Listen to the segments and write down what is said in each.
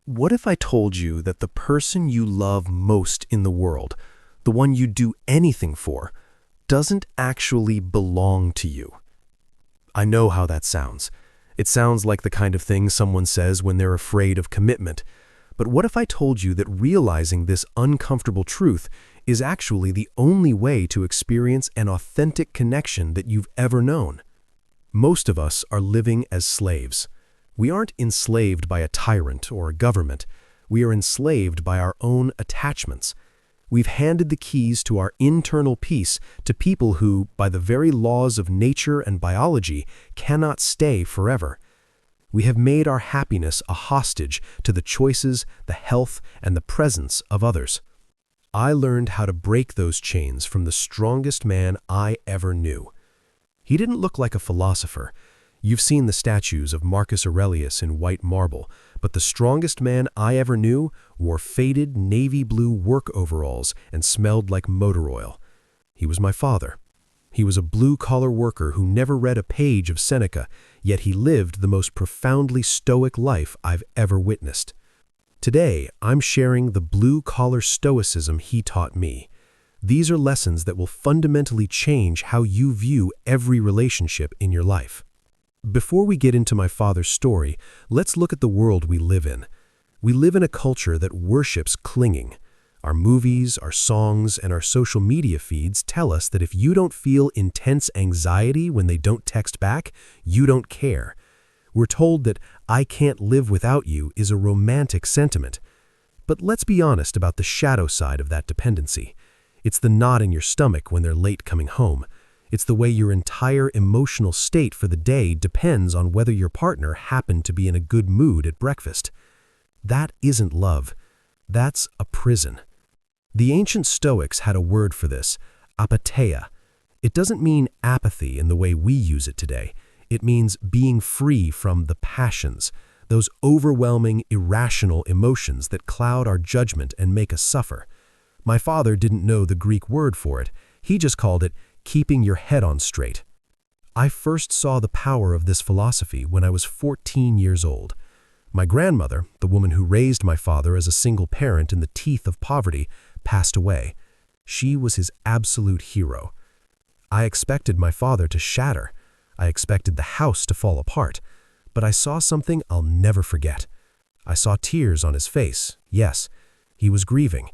What if I told you that the person you love most in the world, the one you do anything for, doesn't actually belong to you? I know how that sounds. It sounds like the kind of thing someone says when they're afraid of commitment. But what if I told you that realizing this uncomfortable truth is actually the only way to experience an authentic connection that you've ever known? Most of us are living as slaves. We aren't enslaved by a tyrant or a government. We are enslaved by our own attachments. We've handed the keys to our internal peace to people who, by the very laws of nature and biology, cannot stay forever. We have made our happiness a hostage to the choices, the health, and the presence of others. I learned how to break those chains from the strongest man I ever knew. He didn't look like a philosopher. You've seen the statues of Marcus Aurelius in white marble, but the strongest man I ever knew wore faded navy blue work overalls and smelled like motor oil. He was my father. He was a blue-collar worker who never read a page of Seneca, yet he lived the most profoundly stoic life I've ever witnessed. Today, I'm sharing the blue-collar stoicism he taught me. These are lessons that will fundamentally change how you view every relationship in your life. Before we get into my father's story, let's look at the world we live in. We live in a culture that worships clinging. Our movies, our songs, and our social media feeds tell us that if you don't feel intense anxiety when they don't text back, you don't care. We're told that "I can't live without you" is a romantic sentiment. But let's be honest about the shadow side of that dependency. It's the knot in your stomach when they're late coming home. It's the way your entire emotional state for the day depends on whether your partner happened to be in a good mood at breakfast. That isn't love. That's a prison. The ancient Stoics had a word for this, apatheia. It doesn't mean apathy in the way we use it today. It means being free from the passions, those overwhelming, irrational emotions that cloud our judgment and make us suffer. My father didn't know the Greek word for it. He just called it keeping your head on straight. I first saw the power of this philosophy when I was 14 years old. My grandmother, the woman who raised my father as a single parent in the teeth of poverty, passed away. She was his absolute hero. I expected my father to shatter. I expected the house to fall apart. But I saw something I'll never forget. I saw tears on his face. Yes, he was grieving.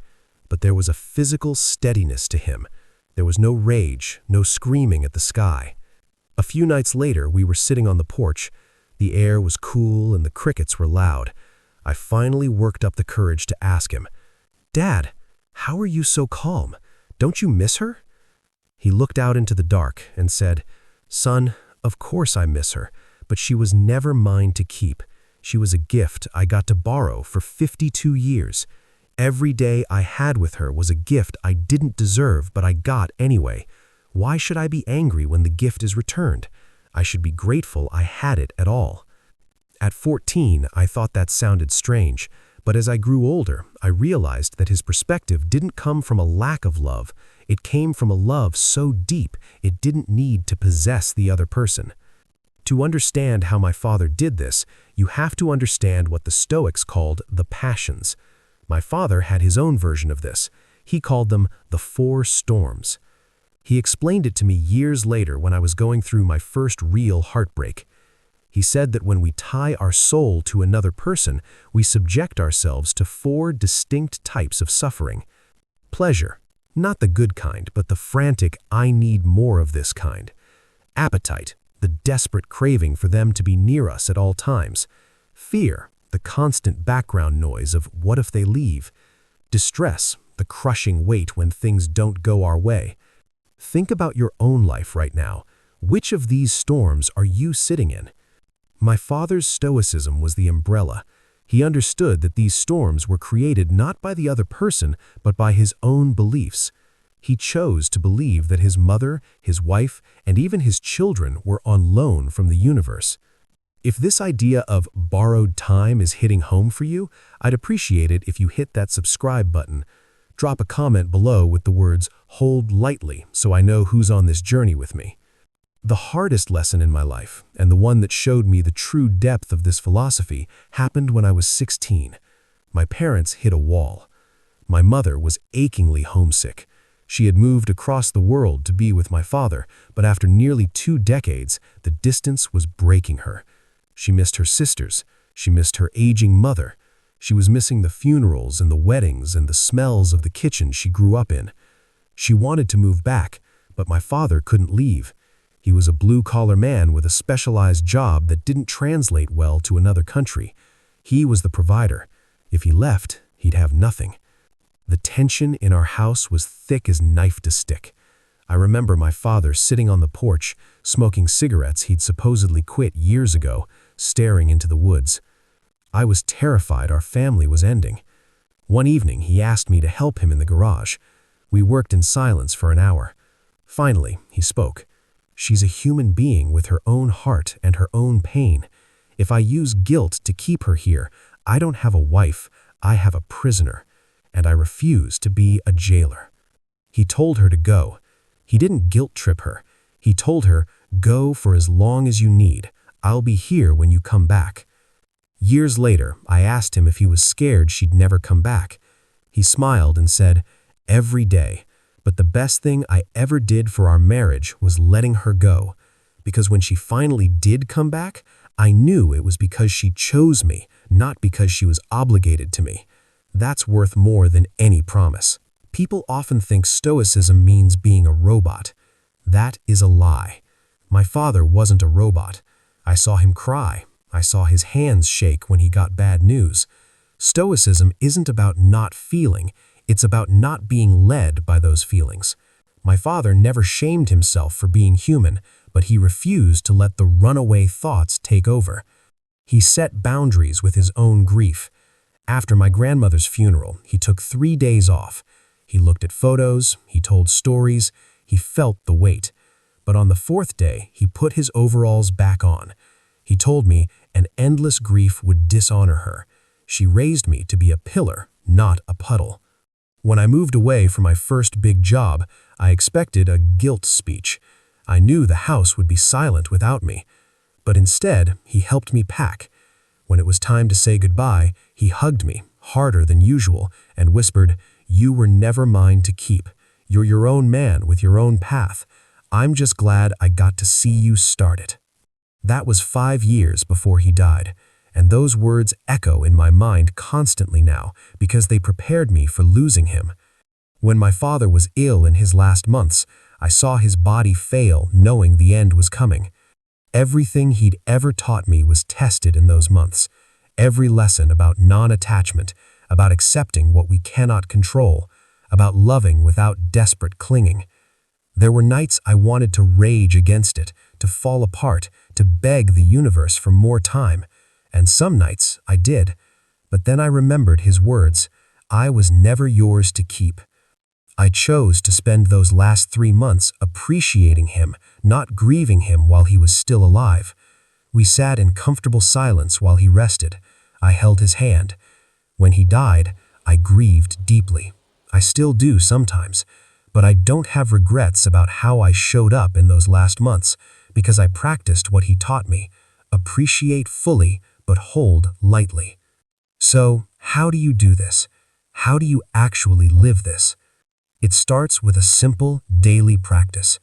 But there was a physical steadiness to him. There was no rage, no screaming at the sky. A few nights later, we were sitting on the porch. The air was cool and the crickets were loud. I finally worked up the courage to ask him, "Dad, how are you so calm? Don't you miss her?" He looked out into the dark and said, "Son, of course I miss her, but she was never mine to keep. She was a gift I got to borrow for 52 years. Every day I had with her was a gift I didn't deserve, but I got anyway. Why should I be angry when the gift is returned? I should be grateful I had it at all." At 14, I thought that sounded strange, but as I grew older, I realized that his perspective didn't come from a lack of love. It came from a love so deep it didn't need to possess the other person. To understand how my father did this, you have to understand what the Stoics called the passions. My father had his own version of this. He called them the 4 storms. He explained it to me years later when I was going through my first real heartbreak. He said that when we tie our soul to another person, we subject ourselves to 4 distinct types of suffering. Pleasure, not the good kind, but the frantic, "I need more of this" kind. Appetite, the desperate craving for them to be near us at all times. Fear, the constant background noise of "what if they leave?" Distress, the crushing weight when things don't go our way. Think about your own life right now. Which of these storms are you sitting in? My father's stoicism was the umbrella. He understood that these storms were created not by the other person, but by his own beliefs. He chose to believe that his mother, his wife, and even his children were on loan from the universe. If this idea of borrowed time is hitting home for you, I'd appreciate it if you hit that subscribe button. Drop a comment below with the words "hold lightly" so I know who's on this journey with me. The hardest lesson in my life, and the one that showed me the true depth of this philosophy, happened when I was 16. My parents hit a wall. My mother was achingly homesick. She had moved across the world to be with my father, but after nearly 2 decades, the distance was breaking her. She missed her sisters. She missed her aging mother. She was missing the funerals and the weddings and the smells of the kitchen she grew up in. She wanted to move back, but my father couldn't leave. He was a blue-collar man with a specialized job that didn't translate well to another country. He was the provider. If he left, he'd have nothing. The tension in our house was thick as knife to stick. I remember my father sitting on the porch, smoking cigarettes he'd supposedly quit years ago, staring into the woods. I was terrified our family was ending. One evening, he asked me to help him in the garage. We worked in silence for an hour. Finally, he spoke. She's a human being with her own heart and her own pain. If I use guilt to keep her here, I don't have a wife, I have a prisoner, and I refuse to be a jailer. He told her to go. He didn't guilt-trip her. He told her, go for as long as you need. I'll be here when you come back. Years later, I asked him if he was scared she'd never come back. He smiled and said, every day. But the best thing I ever did for our marriage was letting her go. Because when she finally did come back, I knew it was because she chose me, not because she was obligated to me. That's worth more than any promise. People often think Stoicism means being a robot. That is a lie. My father wasn't a robot. I saw him cry. I saw his hands shake when he got bad news. Stoicism isn't about not feeling. It's about not being led by those feelings. My father never shamed himself for being human, but he refused to let the runaway thoughts take over. He set boundaries with his own grief. After my grandmother's funeral, he took 3 days off. He looked at photos, he told stories, he felt the weight. But on the 4th day, he put his overalls back on. He told me an endless grief would dishonor her. She raised me to be a pillar, not a puddle. When I moved away from my first big job, I expected a guilt speech. I knew the house would be silent without me. But instead, he helped me pack. When it was time to say goodbye, he hugged me, harder than usual, and whispered, "You were never mine to keep. You're your own man with your own path. I'm just glad I got to see you start it." That was 5 years before he died, and those words echo in my mind constantly now because they prepared me for losing him. When my father was ill in his last months, I saw his body fail, knowing the end was coming. Everything he'd ever taught me was tested in those months. Every lesson about non-attachment, about accepting what we cannot control, about loving without desperate clinging. There were nights I wanted to rage against it, to fall apart, to beg the universe for more time. And some nights I did. But then I remembered his words, "I was never yours to keep." I chose to spend those last 3 months appreciating him, not grieving him while he was still alive. We sat in comfortable silence while he rested. I held his hand. When he died, I grieved deeply. I still do sometimes, but I don't have regrets about how I showed up in those last months because I practiced what he taught me. Appreciate fully, but hold lightly. So, how do you do this? How do you actually live this? It starts with a simple, daily practice.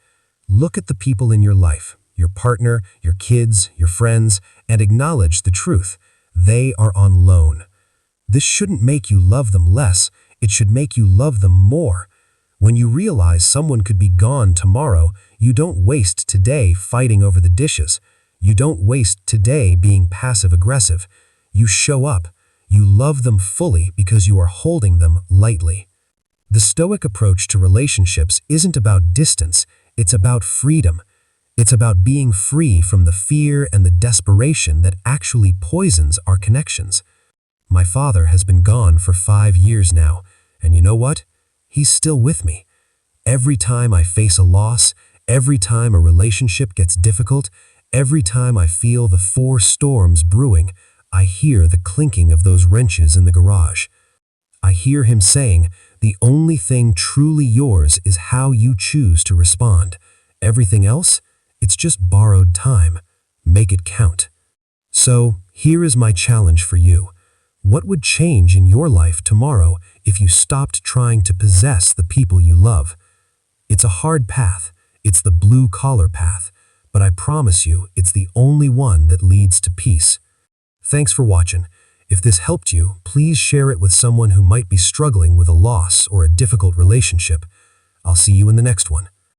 Look at the people in your life, your partner, your kids, your friends, and acknowledge the truth. They are on loan. This shouldn't make you love them less, it should make you love them more. When you realize someone could be gone tomorrow, you don't waste today fighting over the dishes. You don't waste today being passive-aggressive. You show up. You love them fully because you are holding them lightly. The Stoic approach to relationships isn't about distance, it's about freedom. It's about being free from the fear and the desperation that actually poisons our connections. My father has been gone for 5 years now, and you know what? He's still with me. Every time I face a loss, every time a relationship gets difficult, every time I feel the 4 storms brewing, I hear the clinking of those wrenches in the garage. I hear him saying, "The only thing truly yours is how you choose to respond. Everything else, it's just borrowed time. Make it count." So, here is my challenge for you. What would change in your life tomorrow if you stopped trying to possess the people you love? It's a hard path. It's the blue-collar path. But I promise you, it's the only one that leads to peace. Thanks for watching. If this helped you, please share it with someone who might be struggling with a loss or a difficult relationship. I'll see you in the next one.